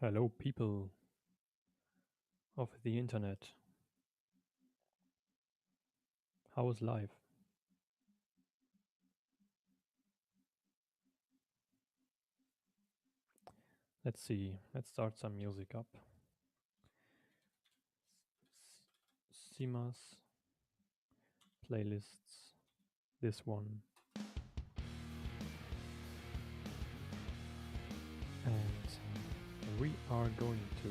Hello, people of the internet. How is life? Let's see. Let's start some music up. Simas playlists. This one. And we are going to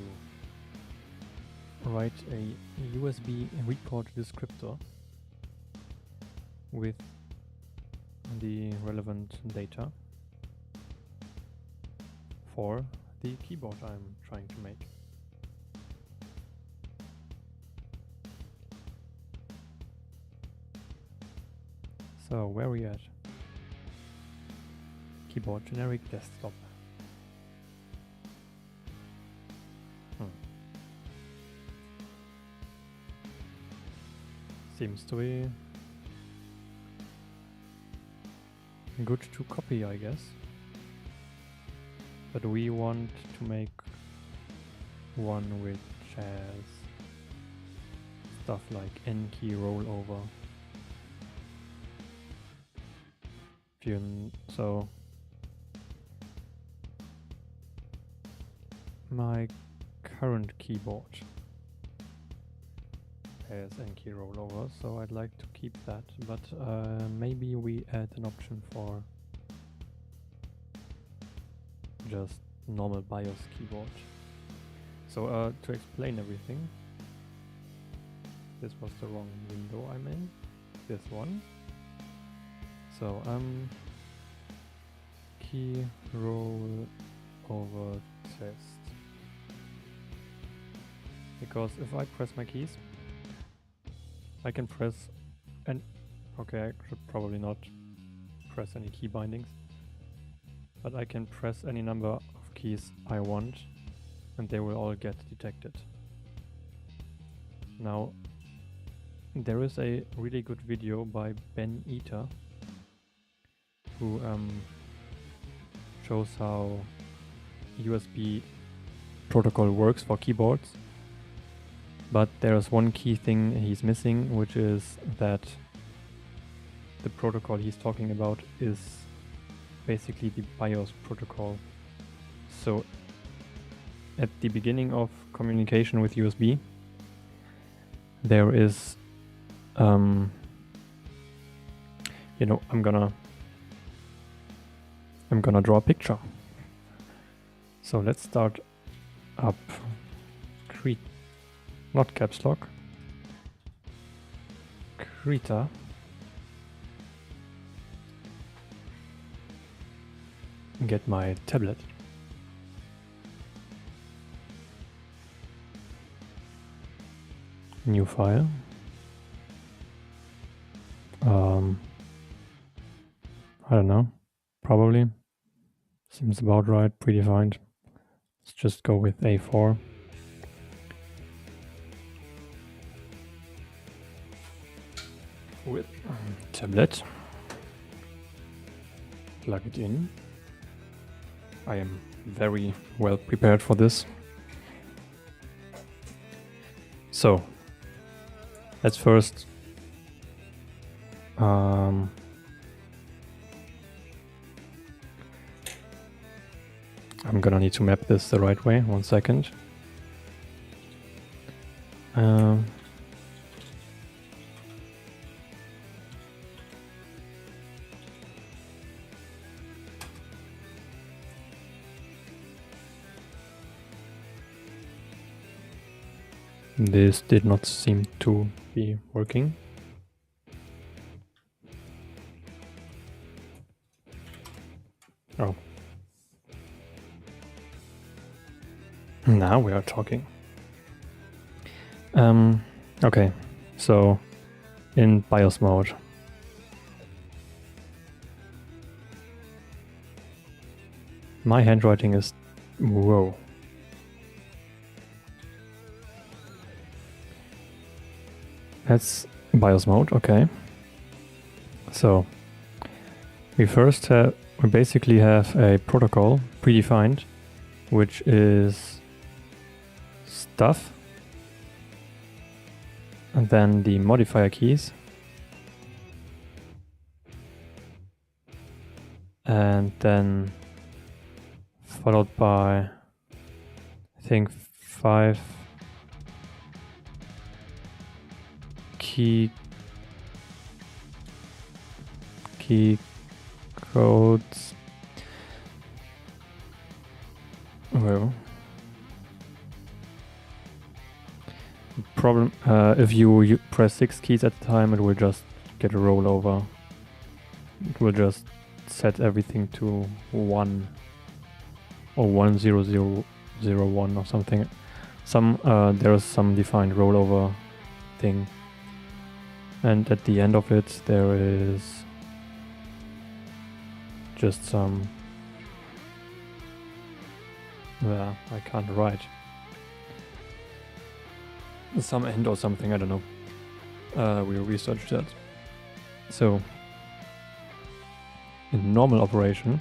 write a USB-Report-Descriptor with the relevant data for the keyboard I'm trying to make. So where are we at? Keyboard generic desktop. Seems to be good to copy, I guess. But we want to make one which has stuff like N key rollover. So my current keyboard has N key rollover, so I'd like to keep that, but maybe we add an option for just normal BIOS keyboard. So to explain everything, this was the wrong window I'm in, this one. So key roll over test. Because if I press my keys, I can press okay, I should probably not press any key bindings, but I can press any number of keys I want and they will all get detected. Now, there is a really good video by Ben Eater who shows how USB protocol works for keyboards. But there's one key thing he's missing, which is that the protocol he's talking about is basically the BIOS protocol. So at the beginning of communication with USB, there is, I'm gonna draw a picture. So let's start up not caps lock, Krita, get my tablet, new file, I don't know, probably, seems about right, predefined, let's just go with A4. With tablet, plug it in. I am very well prepared for this. So let's first I'm gonna need to map this the right way. 1 second. This did not seem to be working. Oh. Now we are talking. Okay, so in BIOS mode. My handwriting is, whoa. That's BIOS mode, okay. So we basically have a protocol predefined which is stuff, and then the modifier keys, and then followed by, I think, 5 key codes. Well, problem if you press 6 keys at a time, it will just get a rollover. It will just set everything to 1 or 10001 or something. There is some defined rollover thing, and at the end of it there is just some I can't write. Some end or something, I don't know. We'll research that. So, in normal operation,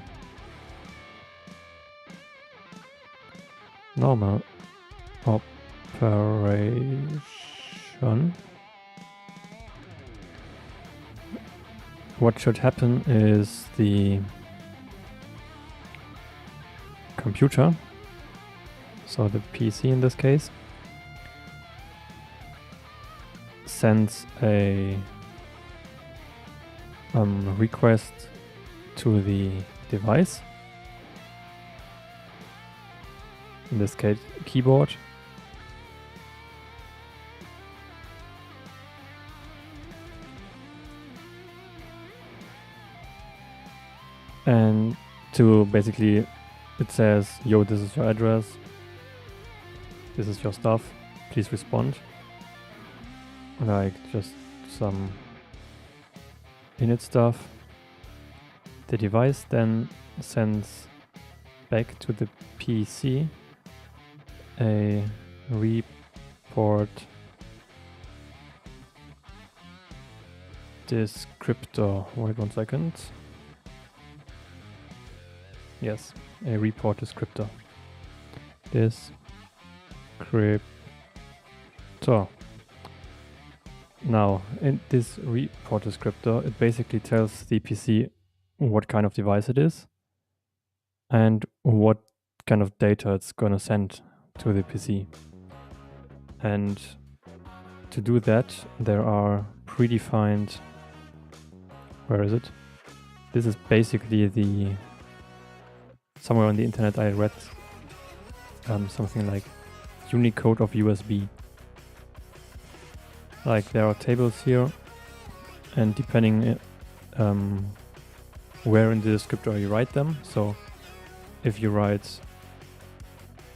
what should happen is the computer, so the PC in this case, sends a request to the device, in this case keyboard, and to basically, it says, yo, this is your address, this is your stuff, please respond. Like just some init stuff. The device then sends back to the PC a report-descriptor. Wait 1 second. Yes, a report descriptor. Descriptor. Now, in this report descriptor, it basically tells the PC what kind of device it is and what kind of data it's gonna send to the PC. And to do that, there are predefined... Where is it? This is basically the... Somewhere on the internet I read something like Unicode of USB. Like there are tables here, and depending where in the descriptor you write them, so if you write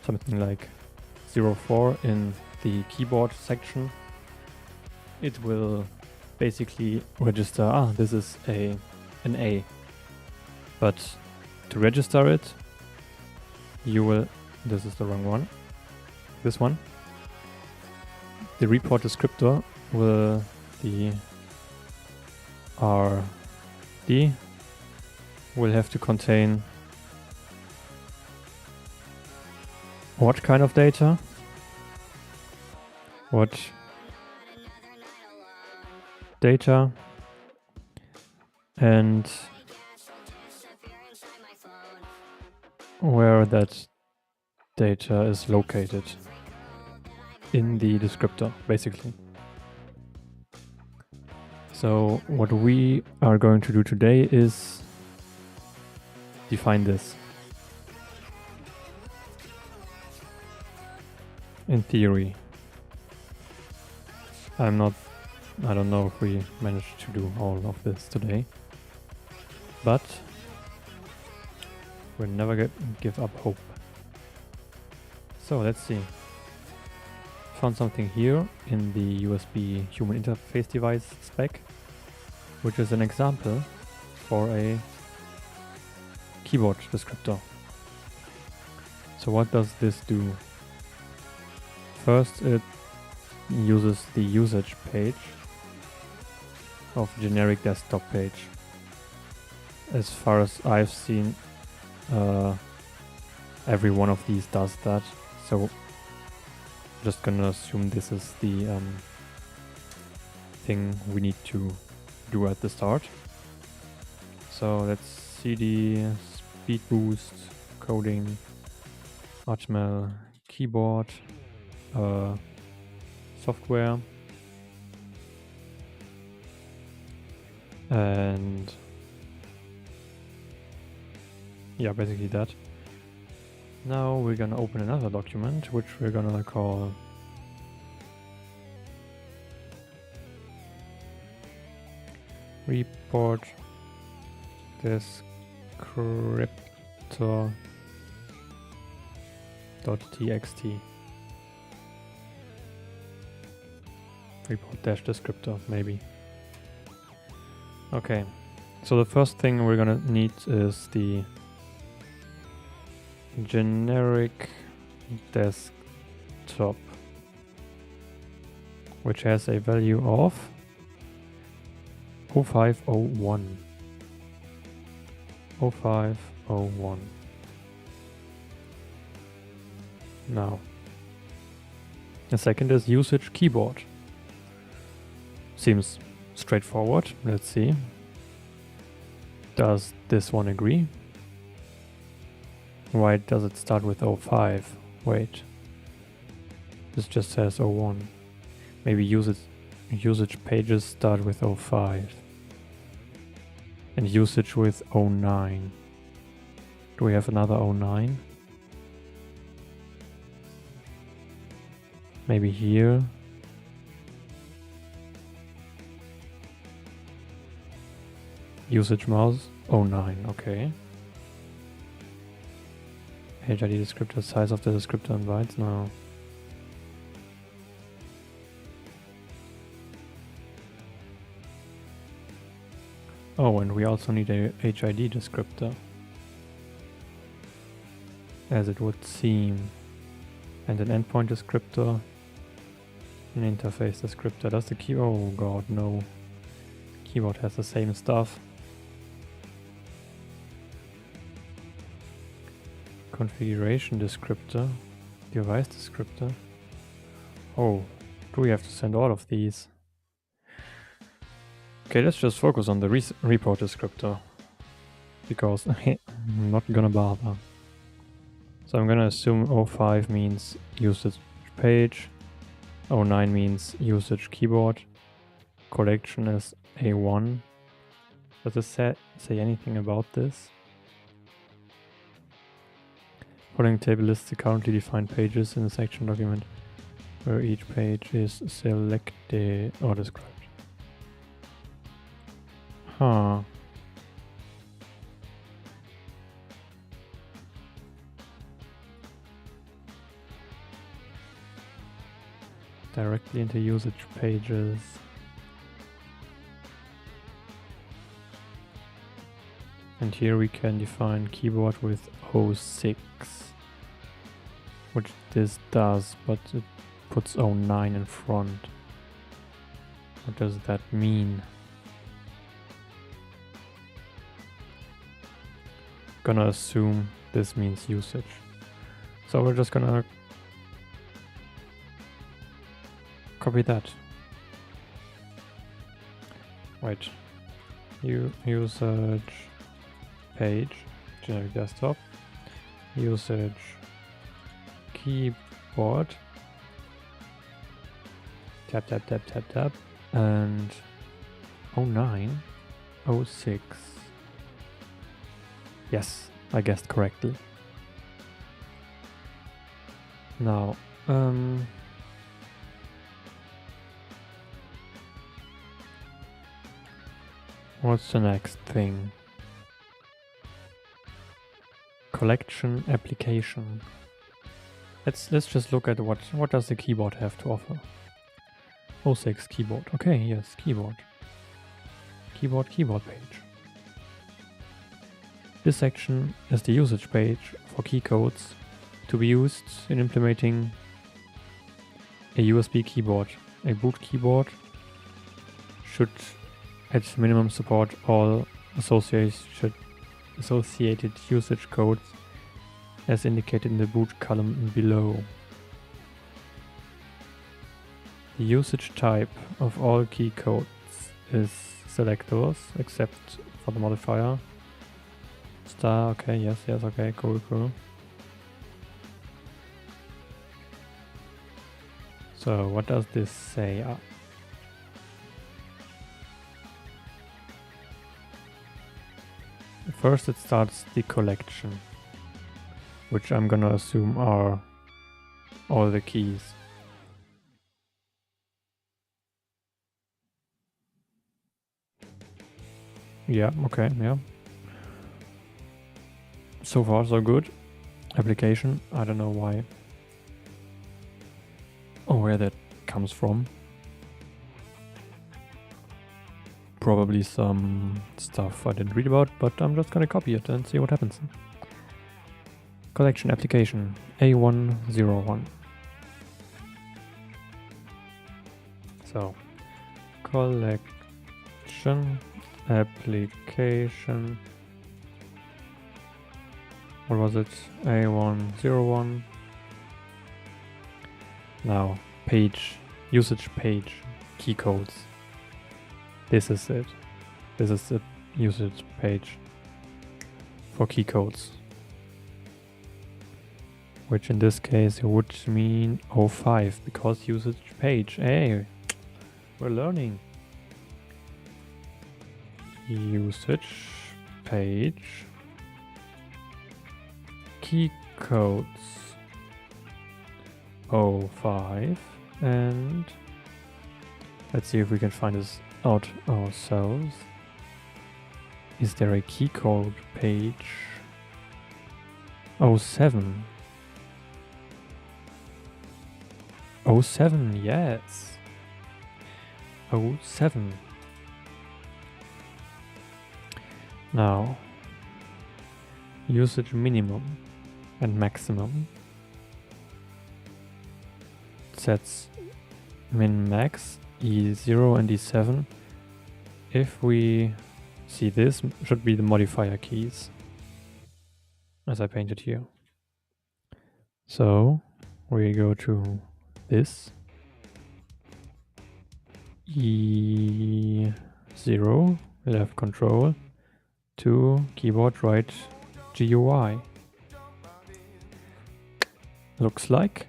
something like 04 in the keyboard section, it will basically register, this is an A. But to register it, you will, this is the wrong one, this one, the report descriptor will, the RD will have to contain what kind of data, what data, and where that data is located in the descriptor, basically. So what we are going to do today is define this. In theory. I don't know if we managed to do all of this today, but we'll never give up hope. So let's see. Found something here in the USB human interface device spec, which is an example for a keyboard descriptor. So what does this do? First, it uses the usage page of generic desktop page. As far as I've seen, every one of these does that. So just gonna assume this is the thing we need to do at the start. So let's cd speed boost coding HTML keyboard software, and yeah, basically that. Now we're gonna open another document which we're gonna call Report-Descriptor.txt. Report-Descriptor, maybe. Okay, so the first thing we're gonna need is the generic desktop, which has a value of 0501. 0501. Now, the second is usage keyboard. Seems straightforward. Let's see. Does this one agree? Why does it start with 05? Wait. This just says 01. Maybe usage pages start with 05. And usage with 09. Do we have another 09? Maybe here. Usage mouse 09, okay. HID descriptor, size of the descriptor and bytes now. Oh, and we also need a HID descriptor, as it would seem, and an endpoint descriptor, an interface descriptor. Does the key? Oh god, no. Keyboard has the same stuff. Configuration descriptor, device descriptor. Oh, do we have to send all of these? Okay, let's just focus on the report descriptor, because I'm not gonna bother. So I'm gonna assume 05 means usage page, 09 means usage keyboard, collection is A1. Does it say anything about this? Following table lists the currently defined pages in the section document where each page is selected or described. Huh. Directly into usage pages. And here we can define keyboard with 06, which this does, but it puts 09 in front. What does that mean? Gonna assume this means usage. So we're just gonna copy that. Wait. Usage page, generic desktop, usage keyboard, tap tap tap tap tap, and 09, 06. Yes, I guessed correctly. Now, what's the next thing? Collection application. Let's just look at what does the keyboard have to offer. 06 keyboard. Okay, yes, keyboard. Keyboard page. This section is the usage page for key codes to be used in implementing a USB keyboard. A boot keyboard should at minimum support all associated usage codes as indicated in the boot column below. The usage type of all key codes is selectors, except for the modifier. Star, okay, yes, okay, cool. So what does this say? First it starts the collection, which I'm gonna assume are all the keys. Yeah, okay, yeah. So far so good. Application, I don't know why or where that comes from. Probably some stuff I didn't read about, but I'm just gonna copy it and see what happens. Collection application A101. So, collection application. What was it? A101. Now, page, usage page, key codes. This is it. This is the usage page for key codes. Which in this case would mean 05 because usage page. Hey, we're learning. Usage page. Key codes 05, and let's see if we can find this out ourselves. Is there a key code page? 07. 07, yes. 07. Now, usage minimum and maximum. Sets min max E0 and E7. If we see this, should be the modifier keys, as I painted here. So we go to this E0, left control, to keyboard right GUI. Looks like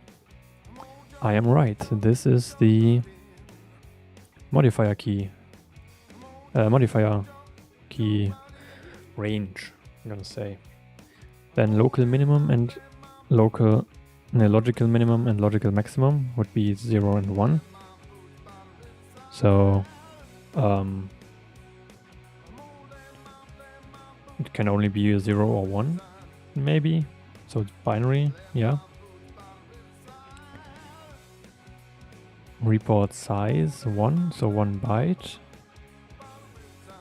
I am right. This is the modifier key. Modifier key range, I'm gonna say. Then local minimum and logical minimum and logical maximum would be 0 and 1. So it can only be a 0 or 1, maybe. So it's binary, yeah. Report size 1, so 1 byte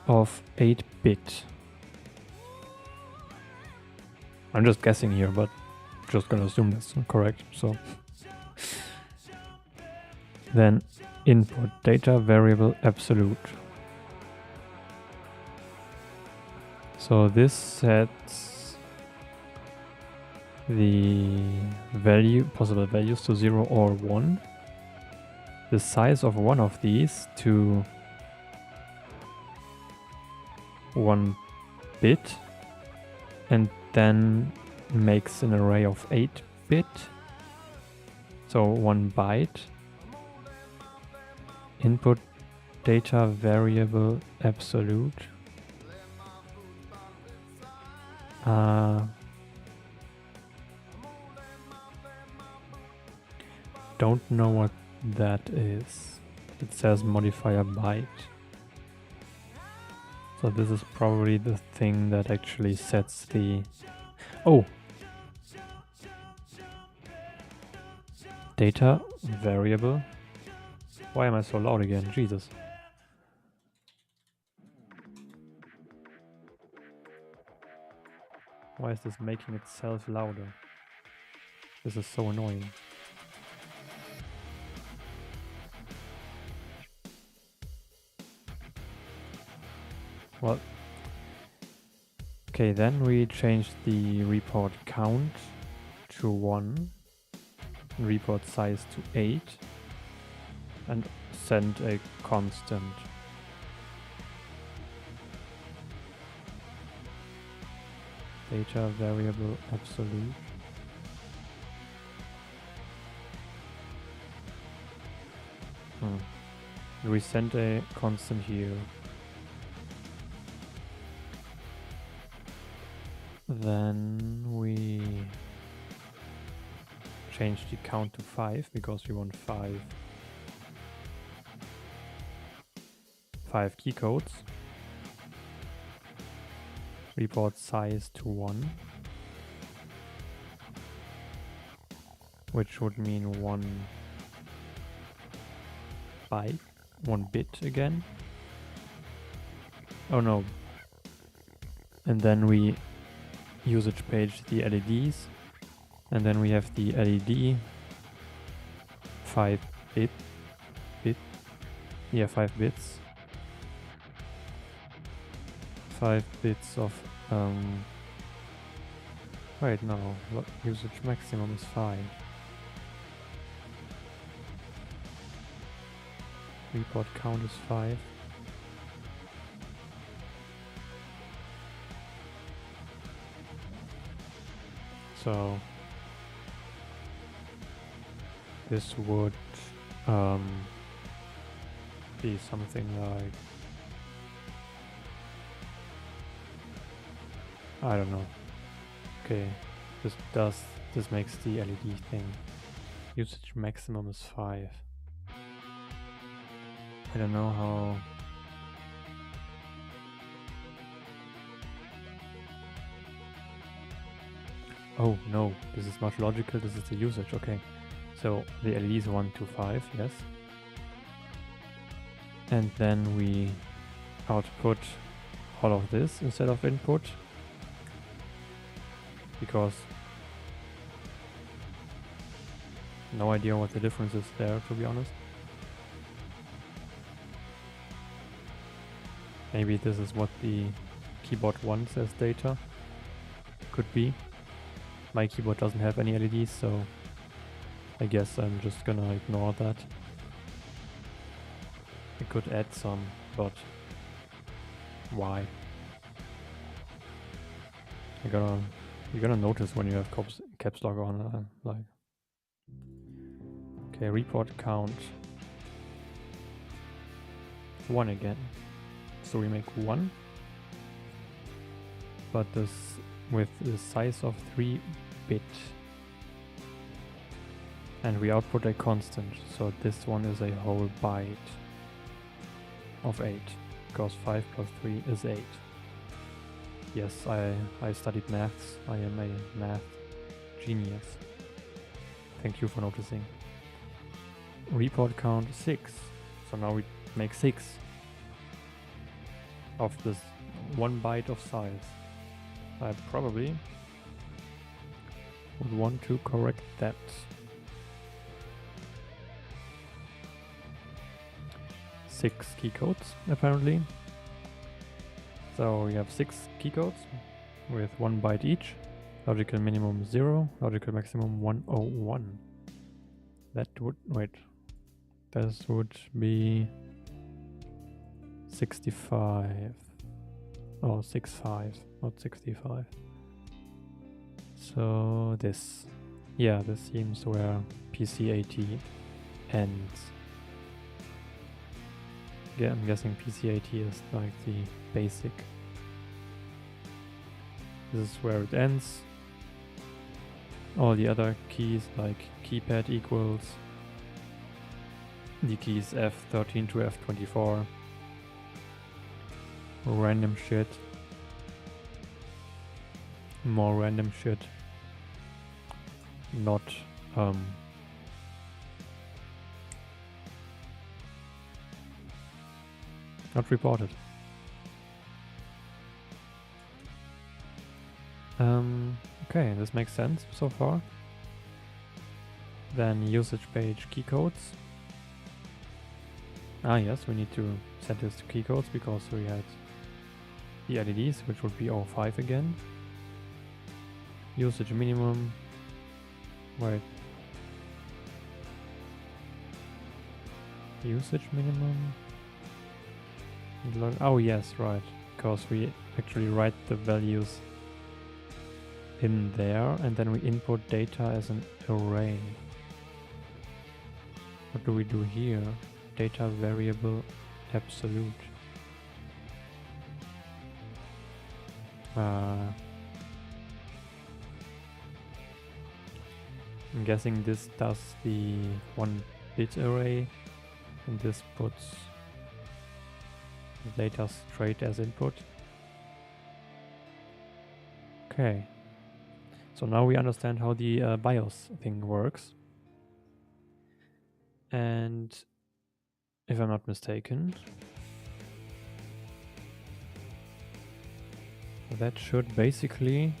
of 8-bit. I'm just guessing here, but just gonna assume that's correct. So then input data variable absolute. So this sets the possible values to 0 or 1. The size of one of these to 1 bit, and then makes an array of 8-bit, so 1 byte. Input data variable absolute. Don't know what that is. It says modifier byte. So this is probably the thing that actually sets the... Oh! Data variable. Why am I so loud again? Jesus. Why is this making itself louder? This is so annoying. Well, okay, then we change the report count to 1, report size to 8, and send a constant. Data variable absolute. We send a constant here. Then we change the count to 5 because we want 5 key codes. Report size to 1, which would mean 1 byte, 1 bit again. Oh no. And then we usage page the LEDs, and then we have the LED 5 bits. 5 bits of wait, no, usage maximum is 5. Report count is 5. So this would be something like, I don't know. Okay, this makes the LED thing. Usage maximum is 5. I don't know how. Oh no, this is much logical. This is the usage. Okay, so the LED is 1 to 5, yes. And then we output all of this instead of input, because no idea what the difference is there, to be honest. Maybe this is what the keyboard wants as data. Could be. My keyboard doesn't have any LEDs, so I guess I'm just gonna ignore that. I could add some, but why? You're gonna notice when you have caps lock on, like. Okay, report count 1 again. So we make 1, but this with the size of 3 bit, and we output a constant, so this one is a whole byte of 8, because 5 plus 3 is 8. Yes, I studied maths. I am a math genius. Thank you for noticing. Report count 6, so now we make 6 of this 1 byte of size. I probably would want to correct that. Six key codes apparently. So we have 6 key codes with 1 byte each. Logical minimum 0, logical maximum 101. That would, wait, this would be 65. Oh, 65, not 65. So this. Yeah, this seems where PCAT ends. Yeah, I'm guessing PCAT is like the basic. This is where it ends. All the other keys like keypad equals, the keys F13 to F24. Random shit. More random shit. Not not reported. Okay, this makes sense so far. Then usage page key codes. Ah yes, we need to set this to key codes because we had the LEDs, which would be 05 again. Usage minimum Wait. Usage minimum? Oh yes, right. Because we actually write the values in there and then we input data as an array. What do we do here? Data variable absolute. I'm guessing this does the 1-bit array and this puts the data straight as input. Okay. So now we understand how the BIOS thing works. And if I'm not mistaken, that should basically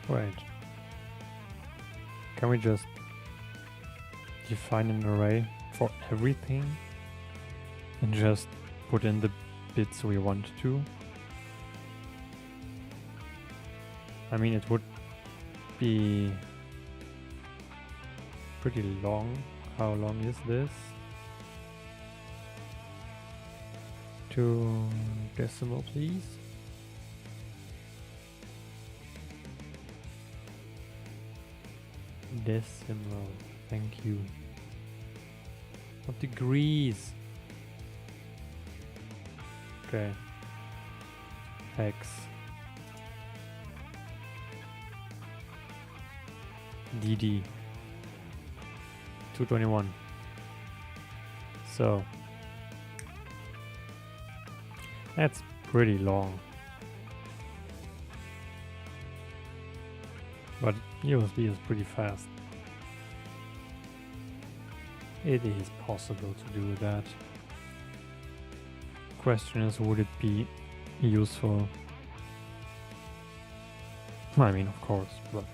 Right. Can we just define an array for everything and just put in the bits we want to? I mean, it would be pretty long. How long is this? 2 decimal, please. Decimal, thank you. What degrees? Okay. Hex. DD. 221. So. That's pretty long. But USB is pretty fast. It is possible to do that. Question is, would it be useful? I mean, of course, but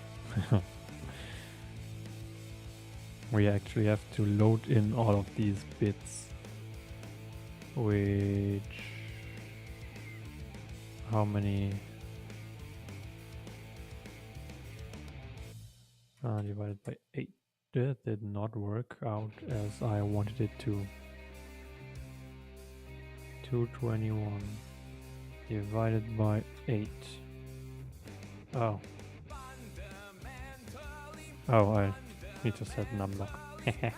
we actually have to load in all of these bits, which, how many? Divided by 8. That did not work out as I wanted it to. 221 divided by 8. Oh. Oh, I need to set number. A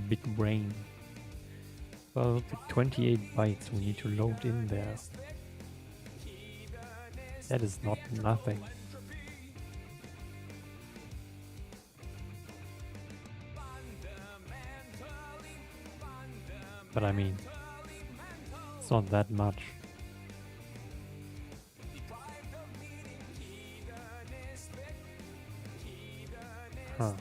big brain. Well, the 28 bytes we need to load in there. That is not nothing. But I mean, it's not that much. Huh.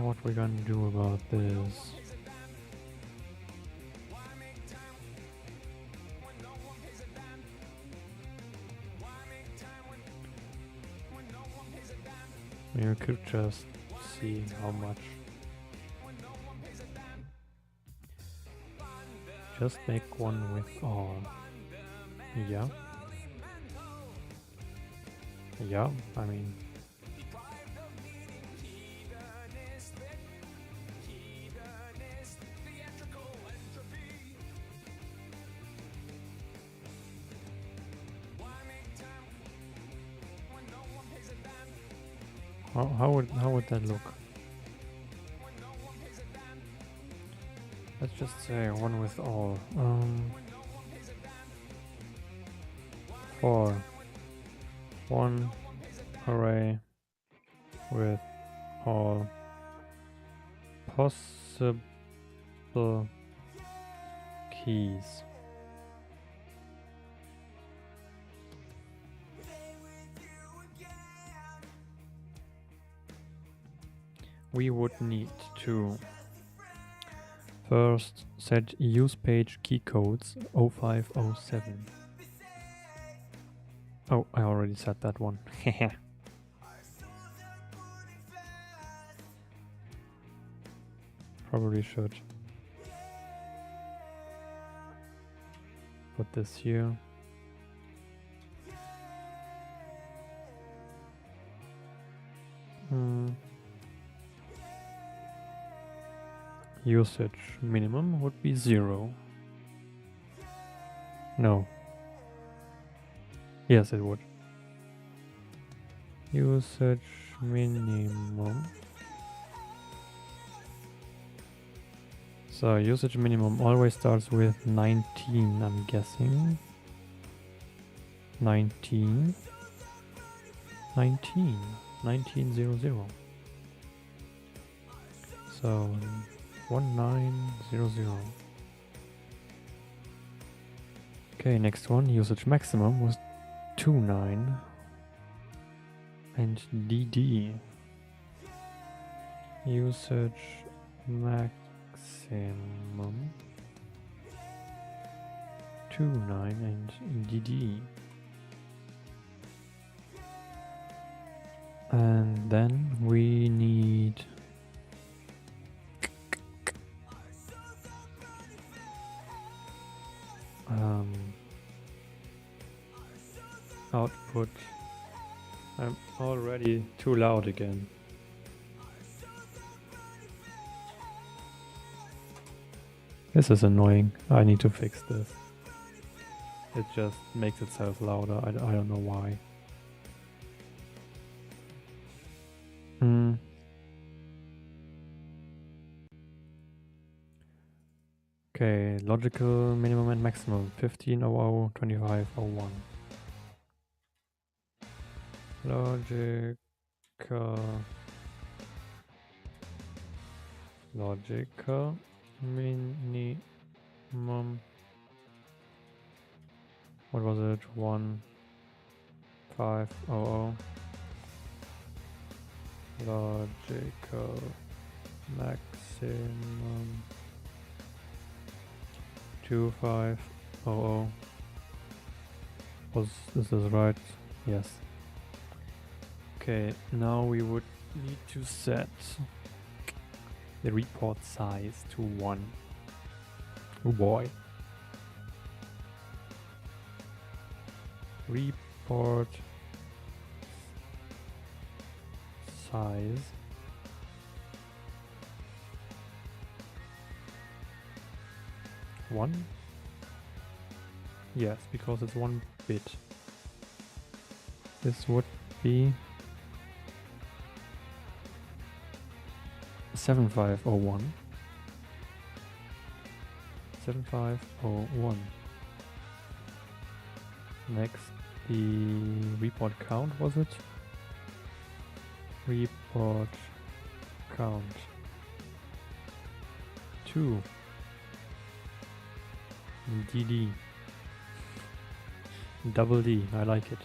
What we gonna do about this? You could just see how much. Just make one with all. Yeah. Yeah, I mean. How would that look? Let's just say one with all. For one array with all possible keys. We would need to first set use page key codes 0507. Oh, I already said that one. Probably should put this here. Usage minimum would be 0. No. Yes, it would. Usage minimum. So usage minimum always starts with 19, I'm guessing. 1900. So 1900. Okay, next one, usage maximum was 29. And DD. Usage maximum 29 and DD. And then we need output. I'm already too loud again. This is annoying. I need to fix this. It just makes itself louder. I don't know why. Okay, logical minimum and maximum 1500, 2501. Logical minimum. What was it? 1500. Logical maximum 2500. Was this right? Yes. Okay, now we would need to set the report size to 1. Oh boy. Report size 1? Yes, because it's 1 bit. This would be 7501. 7501. Next, the report count, was it? Report count 2. DD. Double D, I like it.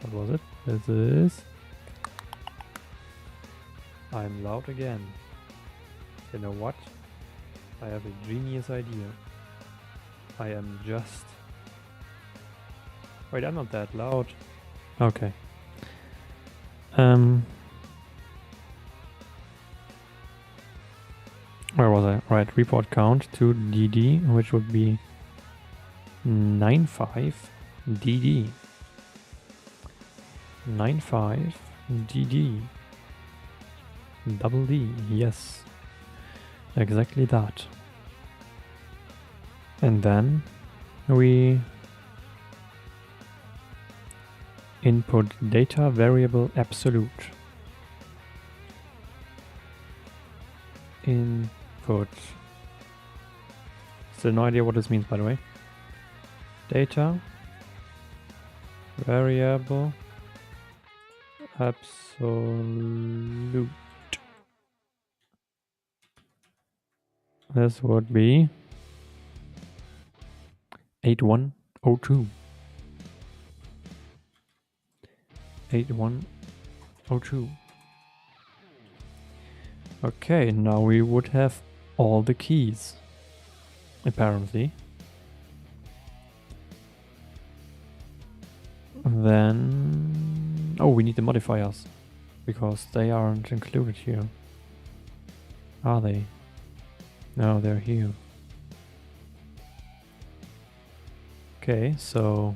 What was it? This is... I'm loud again. You know what? I have a genius idea. I am just... Wait, I'm not that loud. Okay. Where was I? Right, report count to DD, which would be 95 DD. 95 DD. Double D, yes. Exactly that. And then we input data variable absolute. Input. Still no idea what this means, by the way. Data variable absolute. This would be 8102. 8102. Okay, now we would have all the keys. apparently. Then, oh, we need the modifiers because they aren't included here. Are they? No, they're here. Okay, so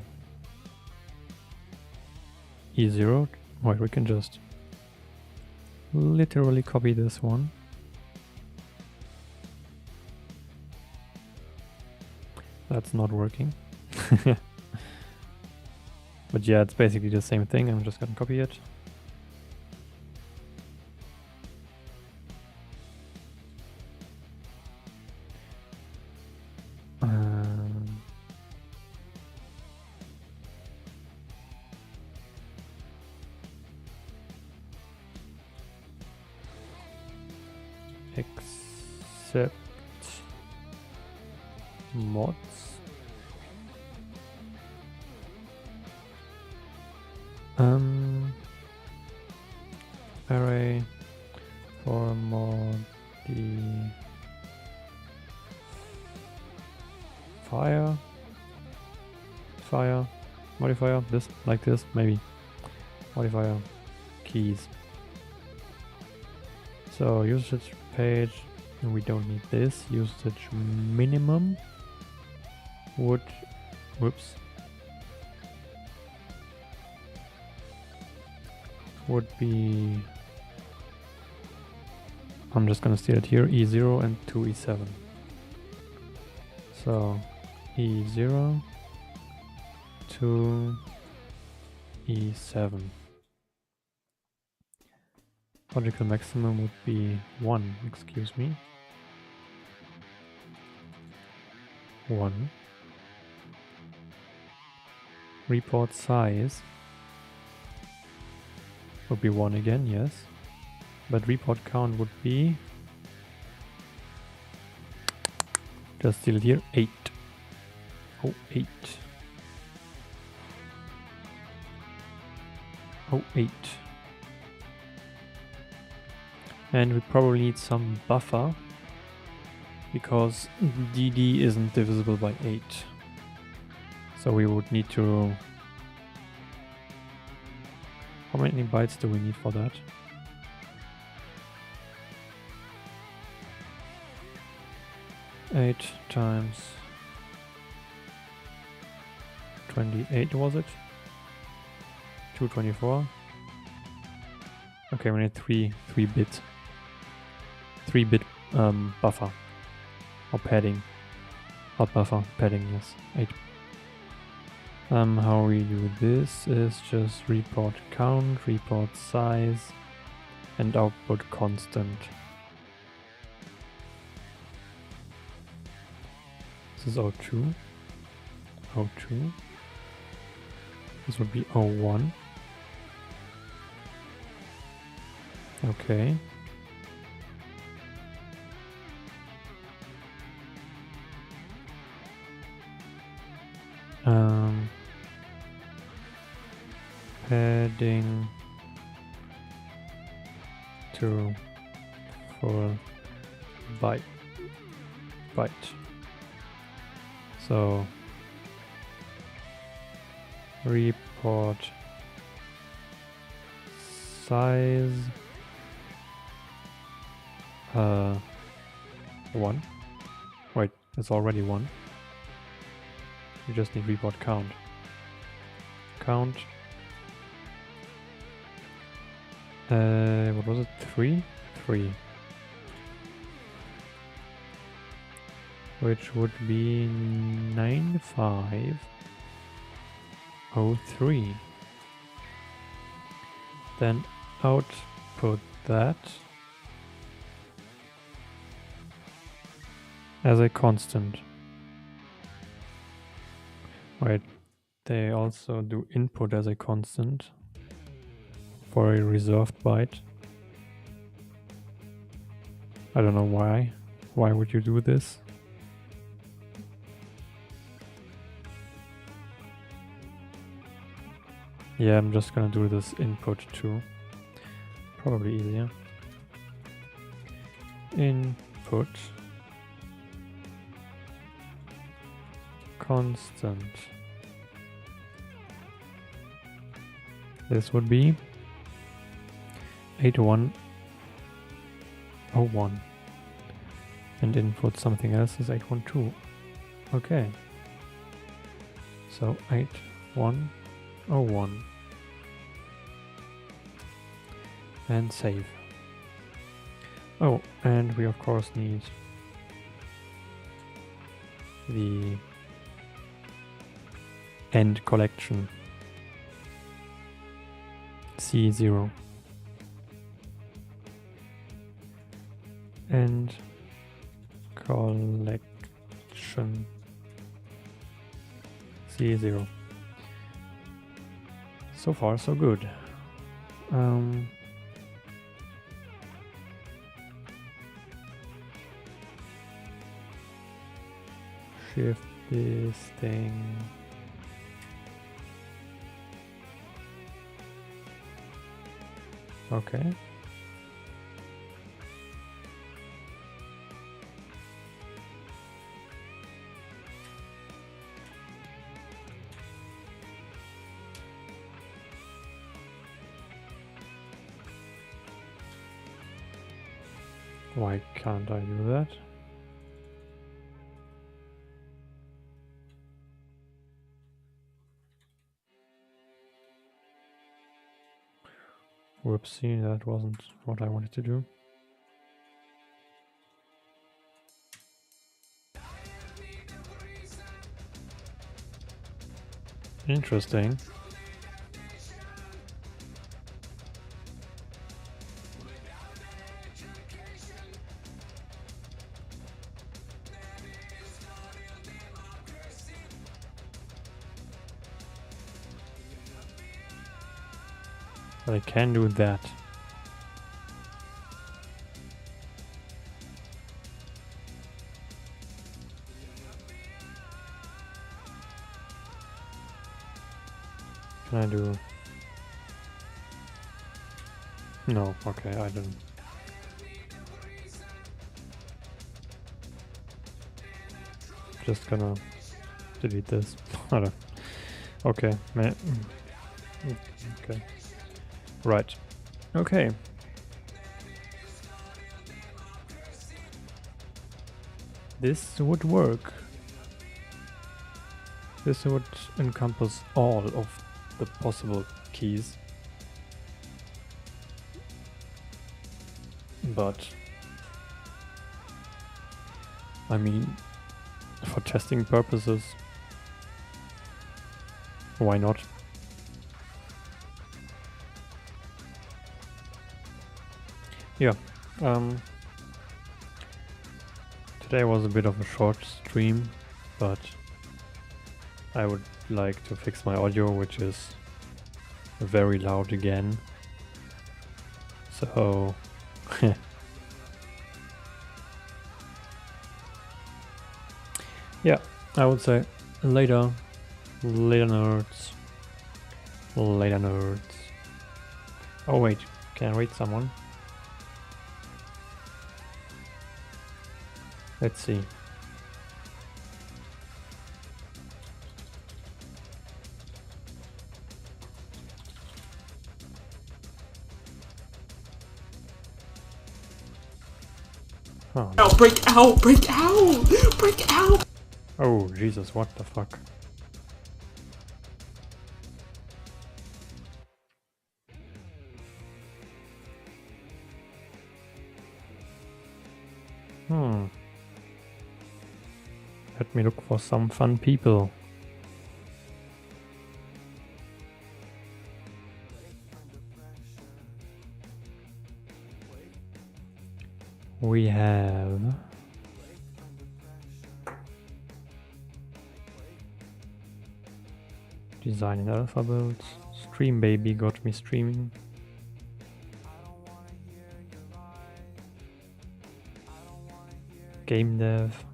E0. Wait, we can just literally copy this one. That's not working. But yeah, it's basically the same thing. I'm just gonna copy it. Accept mods. Array for fire modifier, this, like this, maybe. Modifier keys. So usage page, we don't need this. Usage minimum would, whoops, would be, I'm just gonna steal it here, E0 and 2 E7. So E0 to E7. Logical maximum would be 1, excuse me. 1. Report size would be 1 again, yes. But report count would be, just steal it here, 8. Oh, 8. Oh, 8. And we probably need some buffer because DD isn't divisible by 8. So we would need to... How many bytes do we need for that? Eight times 28, was it? 224. Okay, we need 3 bit buffer or padding. Not buffer, padding, yes. 8. How we do this is just report count, report size, and output constant. This is O2. O2. This would be O1. Okay. Padding to full byte. So report size 1. Wait, it's already 1. We just need report count. Count. What was it? 3? 3. Which would be 9503. Then output that as a constant. Wait, they also do input as a constant for a reserved byte. I don't know why. Why would you do this? Yeah, I'm just gonna do this input too. Probably easier. Input constant. This would be 8101. And input something else is 812. Okay. So 8101. And save. Oh, and we of course need the end collection C0 end collection C0. So far so good. Shift this thing. Okay. Why can't I do that? Whoopsie, that wasn't what I wanted to do. Interesting. But I can do that. Can I do... No, okay, I don't. Just gonna delete this. I don't. Okay, okay. Right. Okay. This would work. This would encompass all of the possible keys. But I mean, for testing purposes, why not? Yeah, today was a bit of a short stream, but I would like to fix my audio, which is very loud again. So yeah, I would say later nerds. Later nerds. Oh wait, can I read someone? Let's see. Oh, no. Break out! Break out! Break out! Oh, Jesus, what the fuck? Let me look for some fun people. We have designing alphabets. Stream baby got me streaming. Game dev.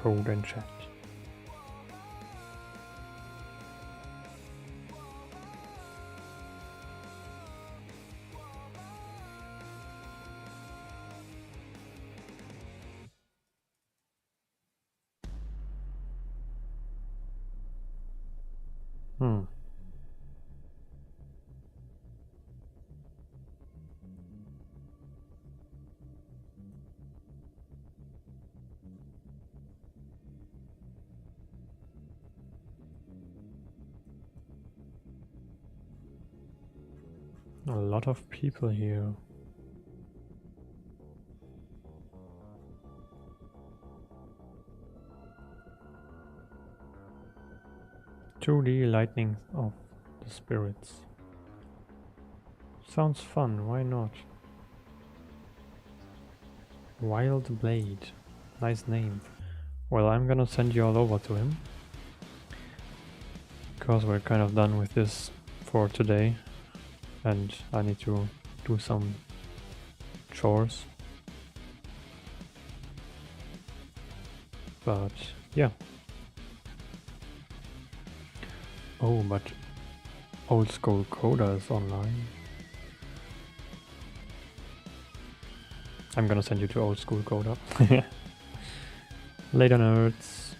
code and chat. A lot of people here. "2D Lightning of the Spirits." Sounds fun, why not? Wild Blade. Nice name. Well, I'm gonna send you all over to him. Because we're kind of done with this for today. And I need to do some chores. But yeah. Oh, but Old School Coder is online. I'm gonna send you to Old School Coder. Later, nerds.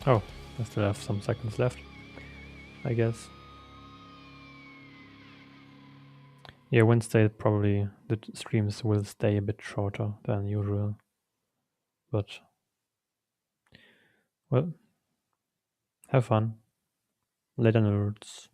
Oh, I still have some seconds left, I guess. Yeah, Wednesday probably the streams will stay a bit shorter than usual. But, well, have fun. Later, nerds.